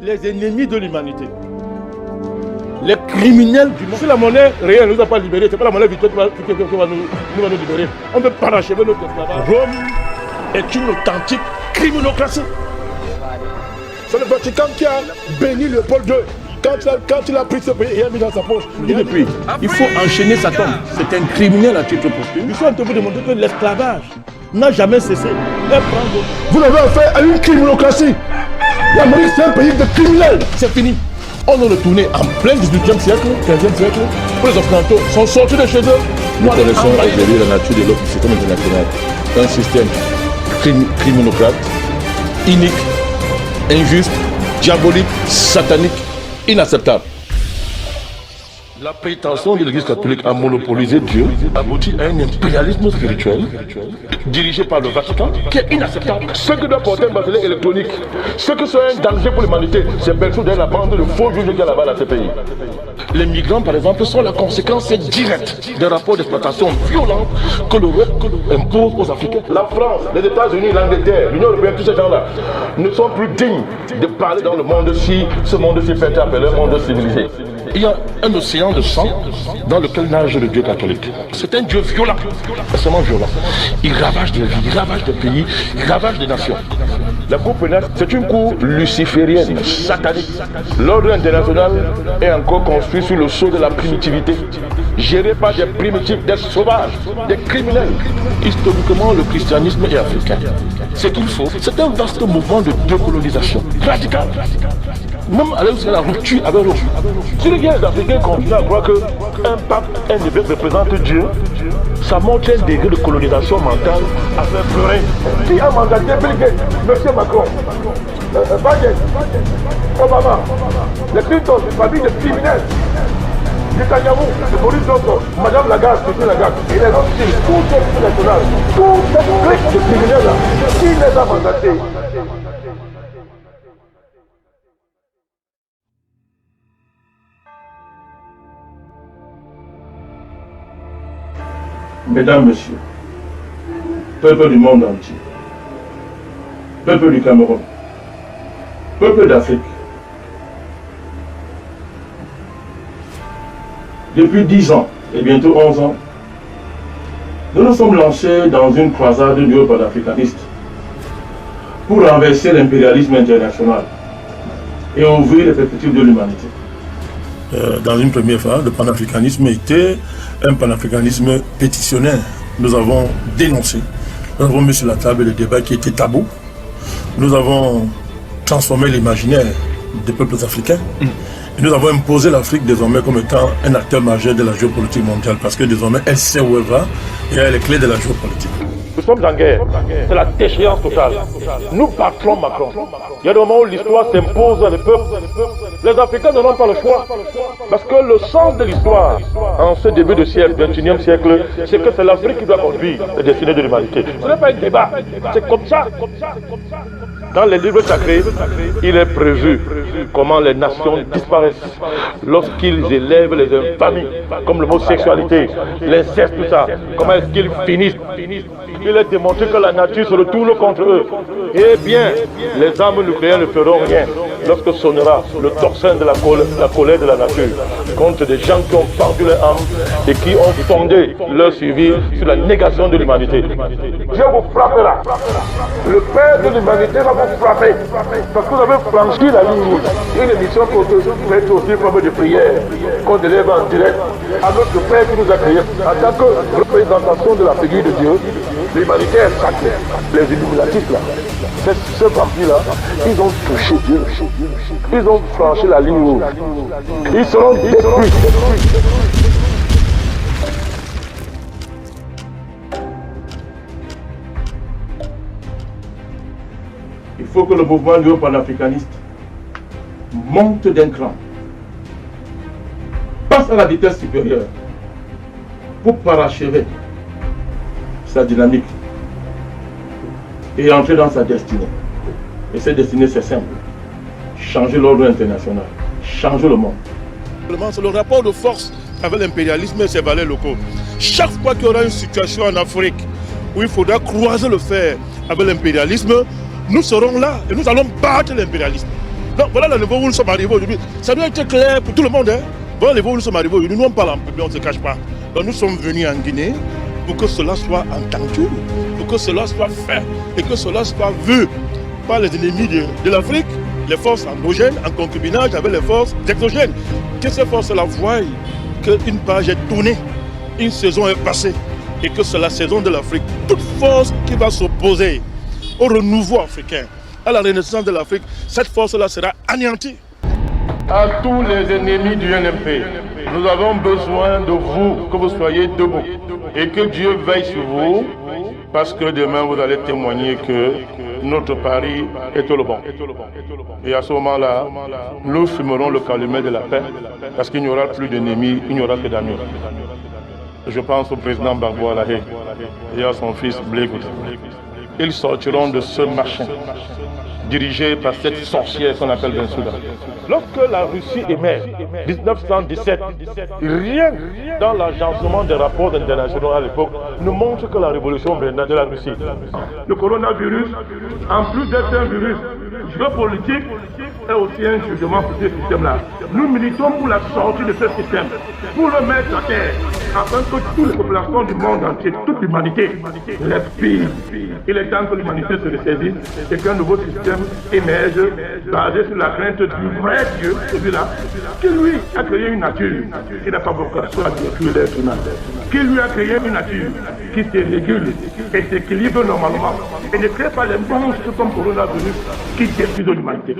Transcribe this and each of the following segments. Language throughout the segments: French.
les ennemis de l'humanité. Les criminels du monde. Si la monnaie réelle ne nous a pas libérés, c'est pas la monnaie virtuelle qui va nous libérer. On veut parachever notre esclavage. Rome est une authentique criminocratie. C'est le Vatican qui a béni Léopold II. Quand il a pris ce pays et a mis dans sa poche. Et depuis, il faut enchaîner sa tombe. C'est un criminel à titre posthume. Ils sont en train de vous démontrer que l'esclavage n'a jamais cessé. Vous l'avez fait à une criminocratie. L'Amérique, c'est un pays de criminels. C'est fini. On a retourné en plein 18e siècle, 15e siècle, où les Occidentaux sont sortis de chez eux. Nous connaissons aujourd'hui la nature de l'autre système international. Un système criminocrate, inique, injuste, diabolique, satanique, inacceptable. La prétention de l'Église catholique à monopoliser Dieu aboutit à un impérialisme spirituel dirigé par le Vatican qui est inacceptable. Ceux qui doivent porter un bracelet électronique, ceux qui sont un danger pour l'humanité, c'est Belso de la bande de faux juges qu'il y a là-bas dans ce pays. Les migrants, par exemple, sont la conséquence directe des rapports d'exploitation violents que l'Europe impose aux Africains. La France, les États-Unis, l'Angleterre, l'Union européenne, tous ces gens-là ne sont plus dignes de parler dans le monde si ce monde-ci fait appeler un monde civilisé. Il y a un océan de sang dans lequel nage le Dieu catholique. C'est un Dieu violent, extrêmement violent. Il ravage des vies, il ravage des pays, il ravage des nations. La Cour pénale, c'est une cour luciférienne, satanique. L'ordre international est encore construit sur le sceau de la primitivité, géré par des primitifs, des sauvages, des criminels. Historiquement, le christianisme est africain. Ce qu'il faut, c'est un vaste mouvement de décolonisation radicale. Même aller jusqu'à la rupture avec l'autre. Si les Africains continuent à croire qu'un pape, un évêque représente Dieu, ça montre un degré de colonisation mentale à faire pleurer. Qui a mandaté Bill Gates, M. Macron, Biden, Obama, les Clinton, une famille de criminels, Netanyahu, le Boris Johnson, Madame Lagarde, M. Lagarde, et les autres, tout ces national, tout cette clique de criminels-là, qui les a mandatés? Mesdames, Messieurs, peuple du monde entier, peuple du Cameroun, peuple d'Afrique, depuis 10 ans et bientôt 11 ans, nous nous sommes lancés dans une croisade néo-panafricaniste pour renverser l'impérialisme international et ouvrir les perspectives de l'humanité. Dans une première phase, le panafricanisme était un panafricanisme pétitionnaire. Nous avons dénoncé, nous avons mis sur la table des débats qui étaient tabous. Nous avons transformé l'imaginaire des peuples africains. Et nous avons imposé l'Afrique désormais comme étant un acteur majeur de la géopolitique mondiale parce que désormais elle sait où elle va et elle est les clés de la géopolitique. Nous sommes en guerre, c'est la déchéance totale. Nous battrons Macron. Il y a des moments où l'histoire s'impose à des peuples. Les Africains n'auront pas le choix. Parce que le sens de l'histoire, en ce début de siècle, 21e siècle, c'est que c'est l'Afrique qui doit conduire les destinées de l'humanité. Ce n'est pas un débat, c'est comme ça. Dans les livres sacrés, il est prévu comment les nations disparaissent lorsqu'ils élèvent les infamies, comme l'homosexualité, l'inceste, tout ça. Comment est-ce qu'ils finissent? Il est démontré que la nature se retourne contre eux. Eh bien, les armes nucléaires ne feront rien lorsque sonnera le tocsin de la colère de la nature contre des gens qui ont perdu leur âme et qui ont fondé leur survie sur la négation de l'humanité. Je vous frapperai. Le Père de l'humanité va vous frapper parce que vous avez franchi la ligne rouge. Une émission qui va être aussi forme de prière qu'on élève en direct à notre Père qui nous a créés en tant que représentation de la figure de Dieu. L'humanité est sacrée. Les illuminatistes là, ce parti-là, ils ont touché Dieu. Ils ont franchi la ligne rouge. Ils seront détruits. Il faut que le mouvement néo-panafricaniste monte d'un cran, passe à la vitesse supérieure pour parachever sa dynamique et entrer dans sa destinée. Et cette destinée, c'est simple. Changer l'ordre international, changer le monde. C'est le rapport de force avec l'impérialisme et ses valeurs locaux. Chaque fois qu'il y aura une situation en Afrique où il faudra croiser le fer avec l'impérialisme, nous serons là et nous allons battre l'impérialisme. Donc voilà le niveau où nous sommes arrivés aujourd'hui. Ça doit être clair pour tout le monde. Hein. Voilà le niveau où nous sommes arrivés aujourd'hui. Nous on parle en public, on ne se cache pas. Donc nous sommes venus en Guinée pour que cela soit entendu, pour que cela soit fait et que cela soit vu par les ennemis de l'Afrique, les forces endogènes en concubinage avec les forces exogènes. Que ces forces-là voient qu'une page est tournée, une saison est passée et que c'est la saison de l'Afrique. Toute force qui va s'opposer au renouveau africain, à la renaissance de l'Afrique, cette force-là sera anéantie. À tous les ennemis du NMP, nous avons besoin de vous, que vous soyez debout et que Dieu veille sur vous, parce que demain vous allez témoigner que notre pari est le bon. Et à ce moment-là, nous fumerons le calumet de la paix, parce qu'il n'y aura plus d'ennemis, il n'y aura que d'amis. Je pense au président Gbagbo Alahe et à son fils Blé Goudé. Ils sortiront de ce machin dirigé par cette sorcière qu'on appelle Bensouda. Lorsque la Russie émerge, 1917, rien dans l'agencement des rapports internationaux à l'époque ne montre que la révolution de la Russie. Le coronavirus, en plus d'être un virus géopolitique, est aussi un jugement pour ce système-là. Nous militons pour la sortie de ce système, pour le mettre à terre, afin que toutes les populations du monde entier, toute l'humanité, respire. Il est temps que l'humanité se ressaisisse et qu'un nouveau système émerge basé sur la crainte du vrai Dieu, celui-là, qui lui a créé une nature qui n'a pas vocation à détruire l'être humain, qui lui a créé une nature qui se régule et s'équilibre normalement et ne crée pas les monstres comme coronavirus qui détruisent l'humanité.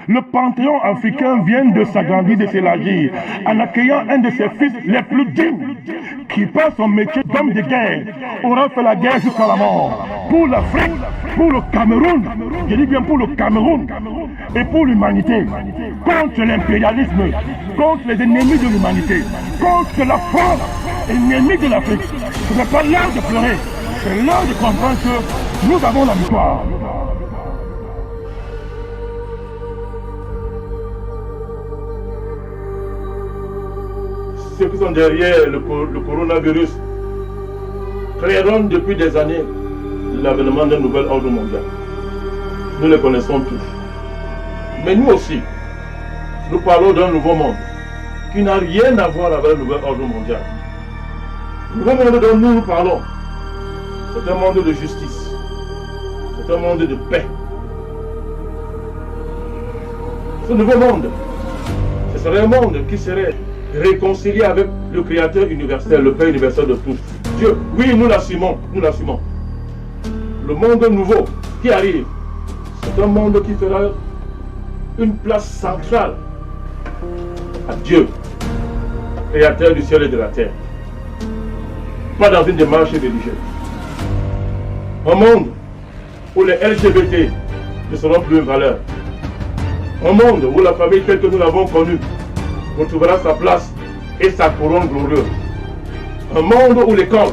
Le panthéon africain vient de s'agrandir, de s'élargir, en accueillant un de ses fils les plus dignes, qui par son métier d'homme de guerre aura fait la guerre jusqu'à la mort. Pour l'Afrique, pour le Cameroun, je dis bien pour le Cameroun, et pour l'humanité, contre l'impérialisme, contre les ennemis de l'humanité, contre la France, ennemie de l'Afrique. Ce n'est pas l'heure de pleurer, c'est l'heure de comprendre que nous avons la victoire. Ceux qui sont derrière le coronavirus créeront depuis des années l'avènement d'un nouvel ordre mondial. Nous le connaissons tous. Mais nous aussi, nous parlons d'un nouveau monde qui n'a rien à voir avec le nouvel ordre mondial. Le nouveau monde dont nous parlons, c'est un monde de justice, c'est un monde de paix. Ce nouveau monde, ce serait un monde qui serait réconcilié avec le Créateur universel, le Père universel de tous. Dieu, oui, nous l'assumons, nous l'assumons. Le monde nouveau qui arrive, c'est un monde qui fera une place centrale à Dieu, Créateur du ciel et de la terre. Pas dans une démarche religieuse. Un monde où les LGBT ne seront plus une valeur. Un monde où la famille telle que nous l'avons connue retrouvera sa place et sa couronne glorieuse. Un monde où l'école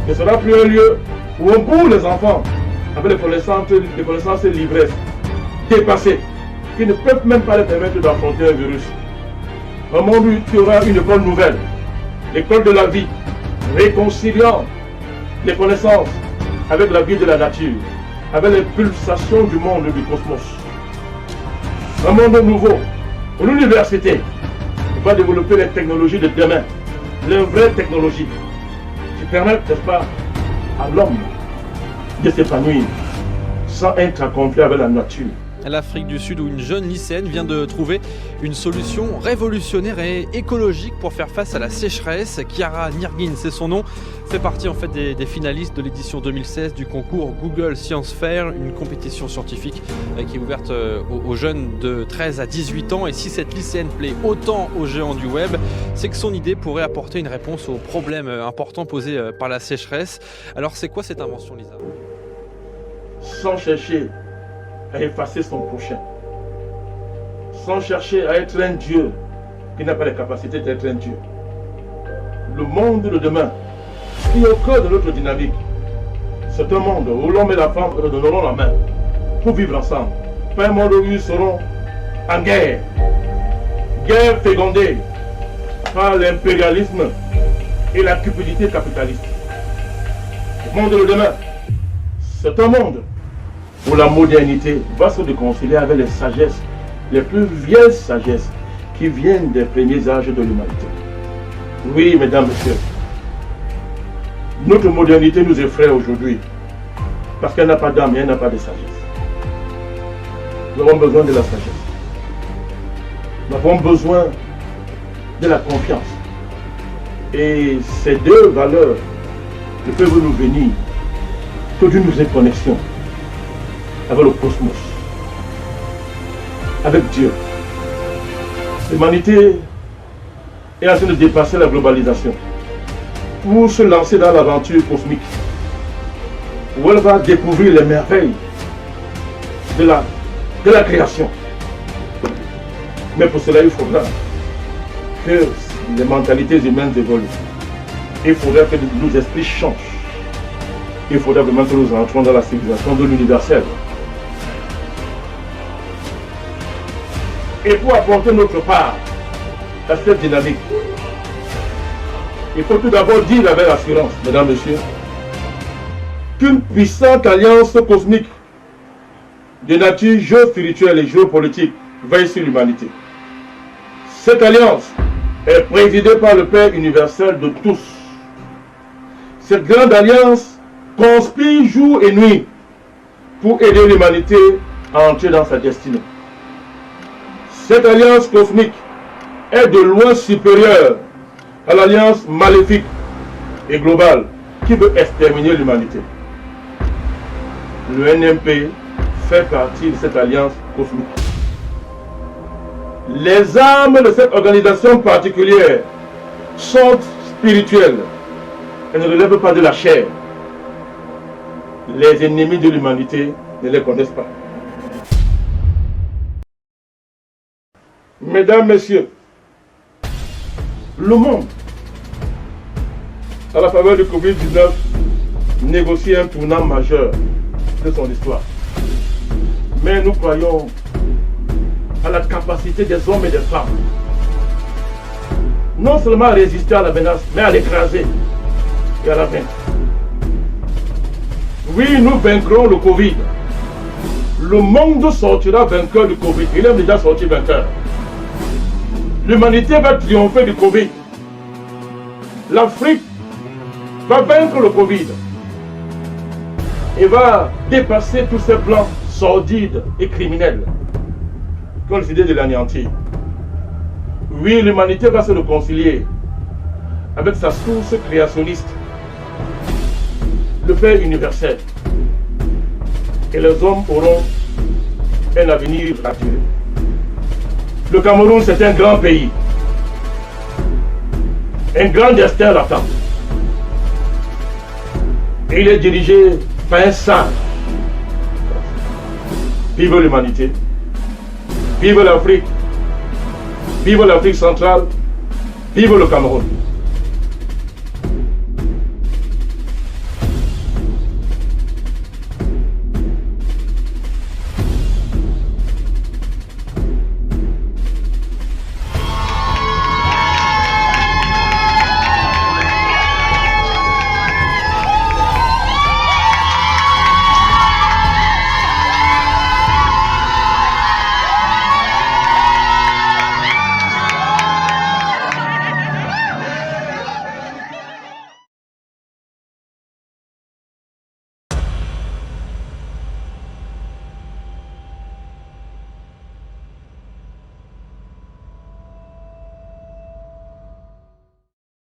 ne sera plus un lieu où on bourre les enfants avec les connaissances et l'ivresse dépassées, qui ne peuvent même pas leur permettre d'affronter un virus. Un monde où il y aura une école nouvelle, l'école de la vie, réconciliant les connaissances avec la vie de la nature, avec les pulsations du monde du cosmos. Un monde nouveau où l'université va développer les technologies de demain, les vraies technologies qui permettent, n'est-ce pas, à l'homme de s'épanouir sans être accompli avec la nature. L'Afrique du Sud, où une jeune lycéenne vient de trouver une solution révolutionnaire et écologique pour faire face à la sécheresse. Chiara Nirghin, c'est son nom, fait partie en fait des finalistes de l'édition 2016 du concours Google Science Fair, une compétition scientifique qui est ouverte aux jeunes de 13 à 18 ans. Et si cette lycéenne plaît autant aux géants du web, c'est que son idée pourrait apporter une réponse aux problèmes importants posés par la sécheresse. Alors c'est quoi cette invention, Lisa ? Sans chercher à effacer son prochain, sans chercher à être un Dieu qui n'a pas la capacité d'être un Dieu. Le monde de demain, qui est au cœur de notre dynamique, c'est un monde où l'homme et la femme redonneront la main pour vivre ensemble. Pas un monde où ils seront en guerre, guerre fécondée par l'impérialisme et la cupidité capitaliste. Le monde de demain, c'est un monde pour la modernité va se réconcilier avec les sagesses, les plus vieilles sagesses qui viennent des premiers âges de l'humanité. Oui, mesdames, messieurs, notre modernité nous effraie aujourd'hui parce qu'elle n'a pas d'âme et elle n'a pas de sagesse. Nous avons besoin de la sagesse. Nous avons besoin de la confiance. Et ces deux valeurs ne peuvent nous venir que d'une connexion avec le cosmos, avec Dieu. L'humanité est en train de dépasser la globalisation pour se lancer dans l'aventure cosmique où elle va découvrir les merveilles de la création. Mais pour cela, il faudra que les mentalités humaines évoluent. Il faudra que nos esprits changent. Il faudra vraiment que nous entrions dans la civilisation de l'universel. Et pour apporter notre part à cette dynamique, il faut tout d'abord dire avec assurance, mesdames, messieurs, qu'une puissante alliance cosmique de nature géospirituelle et géopolitique veille sur l'humanité. Cette alliance est présidée par le Père universel de tous. Cette grande alliance conspire jour et nuit pour aider l'humanité à entrer dans sa destinée. Cette alliance cosmique est de loin supérieure à l'alliance maléfique et globale qui veut exterminer l'humanité. Le NMP fait partie de cette alliance cosmique. Les âmes de cette organisation particulière sont spirituelles et ne relèvent pas de la chair. Les ennemis de l'humanité ne les connaissent pas. Mesdames, messieurs, le monde, à la faveur du Covid-19, négocie un tournant majeur de son histoire. Mais nous croyons à la capacité des hommes et des femmes, non seulement à résister à la menace, mais à l'écraser et à la vaincre. Oui, nous vaincrons le Covid. Le monde sortira vainqueur du Covid. Il est déjà sorti vainqueur. L'humanité va triompher du Covid. L'Afrique va vaincre le Covid et va dépasser tous ces plans sordides et criminels qui ont décidé de l'anéantir. Oui, l'humanité va se réconcilier avec sa source créationniste, le Père universel. Et les hommes auront un avenir radieux. Le Cameroun, c'est un grand pays. Un grand destin l'attend. Et il est dirigé par un sage. Vive l'humanité. Vive l'Afrique. Vive l'Afrique centrale. Vive le Cameroun.